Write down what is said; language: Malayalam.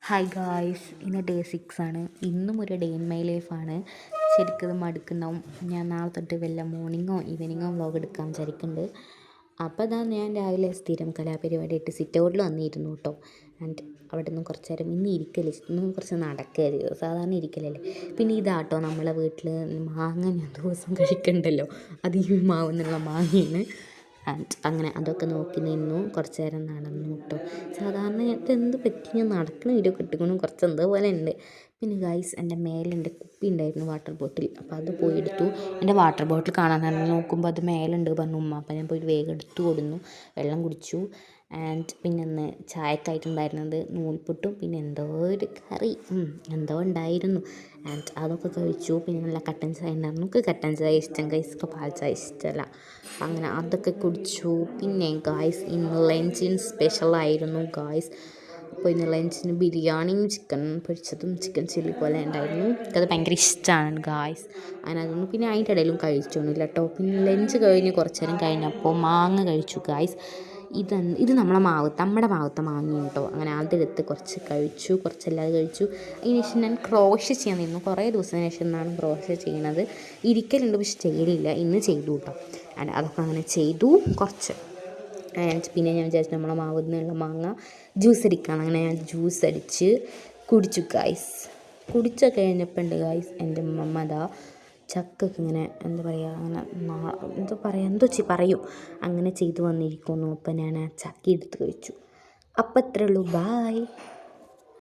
ഹായ് ഗായ്സ്, ഇന്ന് ഡേ 6 ആണ്. ഇന്നും ഒരു ഡേ ഇൻ മൈ ലൈഫാണ്. ശരിക്കും ഇത് മടുക്കുന്നുണ്ടാവും. ഞാൻ നാളെ തൊട്ട് വല്ല മോർണിംഗോ ഈവനിങ്ങോ വ്ളോഗ് എടുക്കാൻ വിചാരിക്കുന്നുണ്ട്. അപ്പോൾ അതാ ഞാൻ രാവിലെ സ്ഥിരം കലാപരിപാടിയായിട്ട് സിറ്റ് ഔട്ടിൽ വന്നിരുന്നു കേട്ടോ. ആൻഡ് അവിടെ നിന്ന് കുറച്ച് നേരം ഇന്ന് ഇരിക്കല്, ഇന്ന് കുറച്ച് നടക്കരുത്, സാധാരണ ഇരിക്കലല്ലേ. പിന്നെ ഇതാട്ടോ നമ്മളെ വീട്ടിൽ മാങ്ങ ഞാൻ ദിവസം കഴിക്കണ്ടല്ലോ, അത് ഈ മാവുന്നുള്ള മാങ്ങയാണ്. ആൻഡ് അങ്ങനെ അതൊക്കെ നോക്കി നിന്നു, കുറച്ച് നേരം നടന്നു കേട്ടോ. സാധാരണ എന്ത് പറ്റി ഞാൻ നടക്കണ വീഡിയോ കിട്ടിക്കണം, കുറച്ച് എന്തോ പോലെ ഉണ്ട്. പിന്നെ ഗൈസ്, എൻ്റെ മേലെ കുപ്പി ഉണ്ടായിരുന്നു, വാട്ടർ ബോട്ടിൽ. അപ്പോൾ അത് പോയി എടുത്തു. എൻ്റെ വാട്ടർ ബോട്ടിൽ കാണാൻ നോക്കുമ്പോൾ അത് മേലുണ്ട് പറഞ്ഞു ഉമ്മ. അപ്പോൾ ഞാൻ പോയി വേഗം എടുത്തു കൊടുന്നു, വെള്ളം കുടിച്ചു. ആൻഡ് പിന്നെ ഒന്ന് ചായക്കായിട്ടുണ്ടായിരുന്നത് നൂൽപുട്ടും പിന്നെ എന്തോ ഒരു കറി എന്തോ ഉണ്ടായിരുന്നു. ആൻഡ് അതൊക്കെ കഴിച്ചു. പിന്നെ നല്ല കട്ടൻ ചായ ഉണ്ടായിരുന്നു. നമുക്ക് കട്ടൻ ചായ ഇഷ്ടം, ഗൈസൊക്കെ പാൽ ചായ ഇഷ്ടമല്ല. അങ്ങനെ അതൊക്കെ കുടിച്ചു. പിന്നെ ഗായ്സ്, ഇന്ന് ലഞ്ചിന് സ്പെഷ്യലായിരുന്നു ഗായ്സ്. അപ്പോൾ ഇന്ന് ലഞ്ചിന് ബിരിയാണിയും ചിക്കൻ പൊരിച്ചതും ചിക്കൻ ചില്ലി പോലെ ഉണ്ടായിരുന്നു. എനിക്കത് ഭയങ്കര ഇഷ്ടമാണ് ഗായ്സ്. അതിനതൊന്നും പിന്നെ അതിൻ്റെ ഇടയിലും കഴിച്ചൊന്നുമില്ല കേട്ടോ. പിന്നെ ലഞ്ച് കഴിഞ്ഞ് കുറച്ച് നേരം കഴിഞ്ഞപ്പോൾ മാങ്ങ കഴിച്ചു ഗായ്സ്. ഇത് നമ്മുടെ മാവത്തെ മാങ്ങയും കേട്ടോ. അങ്ങനെ അതെടുത്ത് കുറച്ച് കഴിച്ചു, കുറച്ചല്ലാതെ കഴിച്ചു. അതിന് ശേഷം ഞാൻ ക്രോഷ്യ ചെയ്യാൻ നിന്നു. കുറേ ദിവസത്തിന് ശേഷം എന്നാണ് ക്രോഷ്യ ചെയ്യുന്നത്. ഇരിക്കലുണ്ട് പക്ഷെ ചെയ്യലില്ല. ഇന്ന് ചെയ്തു കേട്ടോ. അതൊക്കെ അങ്ങനെ ചെയ്തു കുറച്ച്. പിന്നെ ഞാൻ വിചാരിച്ചു നമ്മളെ മാവിൽ നിന്നുള്ള മാങ്ങ ജ്യൂസ് അടിക്കണം. അങ്ങനെ ഞാൻ ജ്യൂസ് അടിച്ച് കുടിച്ചു ഗായ്സ്. കുടിച്ചൊക്കെ കഴിഞ്ഞപ്പോൾ ഉണ്ട് ഗായ്സ്, എൻ്റെ അമ്മ അതാ ചക്കൊക്കെ ഇങ്ങനെ എന്താ പറയുക, അങ്ങനെ എന്തോ പറയും, അങ്ങനെ ചെയ്തു വന്നിരിക്കുന്നു. അപ്പം ഞാൻ ആ ചക്ക എടുത്ത് കഴിച്ചു. അപ്പം അത്രേ ഉള്ളൂ, ബായ്.